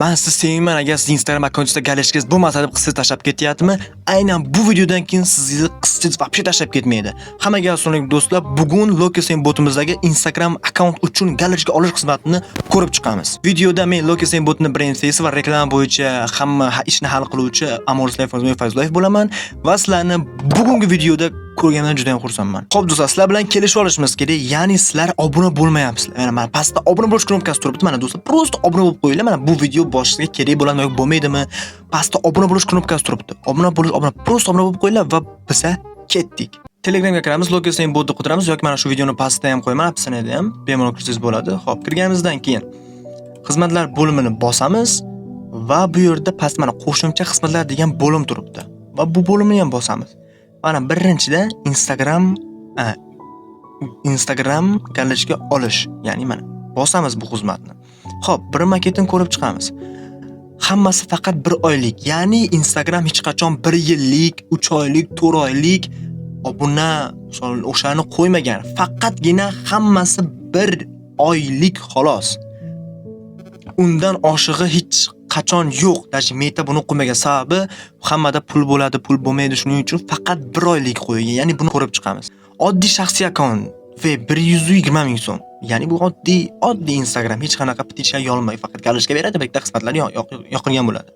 Ben siz sevmayman agar siz Instagram akkauntingizda galashkangiz bo'lmasa deb qizsiz tashlab ketyaptimi? Aynan bu videodan keyin sizni qizsiz vobshe tashlab ketmaydi. Hammaga assalomu do'stlar, bugun Lokesen botimizdagi Instagram akkaunt uchun galashka olish xizmatini ko'rib chiqamiz. Videoda men Lokesen botini brand face va reklama bo'yicha hamma ishni hal qiluvchi Amorus Life Fazliyev bo'laman va sizlarni bugungi videoda ko'rganimdan juda ham xursandman. Xo'p do'stlar, sizlar bilan kelishib olishimiz kerak. Ya'ni sizlar obuna bo'lmayapsizlar. Mana pastda obuna bo'lish knopkasi turibdi. Mana do'stlar, prosta obuna bo'lib qo'yinglar. Mana bu video boshiga kerak bo'ladimi yoki bo'lmaydimi? Pastda obuna bo'lish knopkasi turibdi. Obuna prosta obuna bo'lib qo'yinglar va biz ketdik. Telegramga kiramiz, Lokesen botni qidiramiz yoki mana shu videoni pastda ham qo'yaman, opsiyada ham bemalol kirsangiz bo'ladi. Xo'p, kirganimizdan keyin xizmatlar bo'limini bosamiz va bu yerda past mana qo'shimcha xizmatlar degan bo'lim turibdi. Va bu bo'limni ham bosamiz. Mana birinchida Instagram galashka olish, ya'ni mana bosamiz bu xizmatni. Xo'p, bir maketini ko'rib chiqamiz. Hammasi faqat 1 oylik, ya'ni Instagram hech qachon 1 yillik, 3 oylik, 4 oylik obuna o'shani qo'ymagan. Faqatgina hammasi 1 oylik xolos. Undan oshig'i hech qachon yo'q. Dashi meta buni qo'ymagan sababi hammada pul bo'ladi, pul bo'lmaydi, shuning uchun faqat 1 oylik qo'ygan. Ya'ni buni ko'rib chiqamiz. Oddiy shaxsiy akkaunt va 120 ming so'm. Ya'ni bu oddiy Instagram, hech qanaqa petitsiya yolmay, faqat galashka beradi, bitta xizmatlar yoqilgan bo'ladi.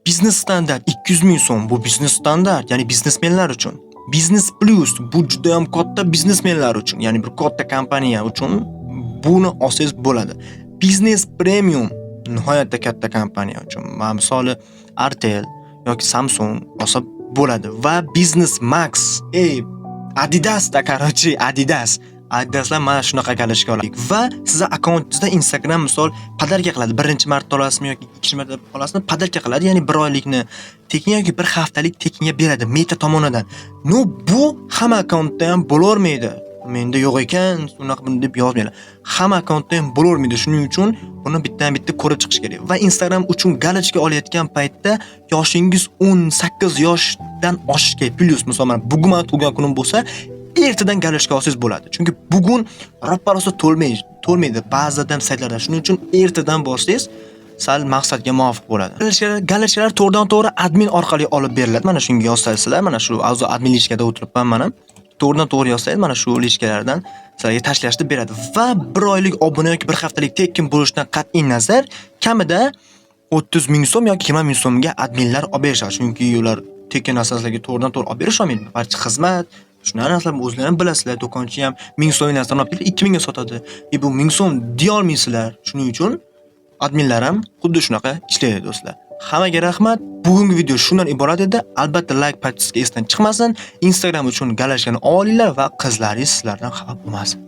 Biznes standart 200 ming so'm. Bu biznes standart, ya'ni biznesmenlar uchun. Business Plus bu juda ham katta biznesmenlar uchun, ya'ni bir katta kompaniya uchun buni olsangiz bo'ladi. Business Premium nihoyatda katta kompaniya uchun. Misoli Artel yoki Samsung olsa bo'ladi va Business Max, Adidasda qarochi, Adidaslar mana shunaqa galashka oladi. Va sizning akkauntingizda Instagram misol podarka qiladi. Birinchi marta olasizmi yoki ikkinchi marta olasizmi, podarka qiladi, ya'ni 1 oylikni tekin yoki 1 haftalik tekinga beradi meta tomonidan. Bu hamma akkauntda ham bo'lavermaydi. Menda yo'q ekan, unaqa buni deb yozmaylar. Hamma akkauntda ham bo'lavermaydi. Shuning uchun buni bitta ko'rib chiqish kerak. Va Instagram uchun galashka olayotgan paytda yoshingiz 18 yoshdan oshishga plus, masalan, bugun men tug'ilgan kunim bo'lsa, ertadan galashka olsangiz bo'ladi. Chunki bugun ro'paraso to'lmaydi ba'zida saytlarda. Shuning uchun ertadan borsangiz sal maqsadga muvofiq bo'ladi. Galashkalar to'g'ridan-to'g'ri admin orqali olib beriladi. Mana shunga yozsangizlar, mana shu admin lishkada o'tiribman mana. To'g'ridan-to'g'ri yozsangiz mana shu lishkalardan sizlarga tashlashni beradi. Va 1 oylik obuna yoki 1 haftalik tekin bo'lishdan qat'iy nazar kamida 30 ming so'm yoki 20 ming so'mga adminlar olib berishadi. Chunki ular tekin asoslarga to'g'ridan-to'g'ri olib berish olmaydi. Barcha xizmat shunaqa narsalar o'zlaring ham bilasizlar. Do'konchi ham 1000 so'm narsadan olib kelib 2000 ga sotadi. Bu 1000 so'm deya olmaysizlar. Shuning uchun adminlar ham xuddi shunaqa ishlaydi do'stlar. Hammaga rahmat. Bugungi video shundan iborat edi. Albatta like parchasiga esdan chiqmasin. Instagram uchun galashkani olinglar va qizlaringiz sizlardan xafa bo'lmasin.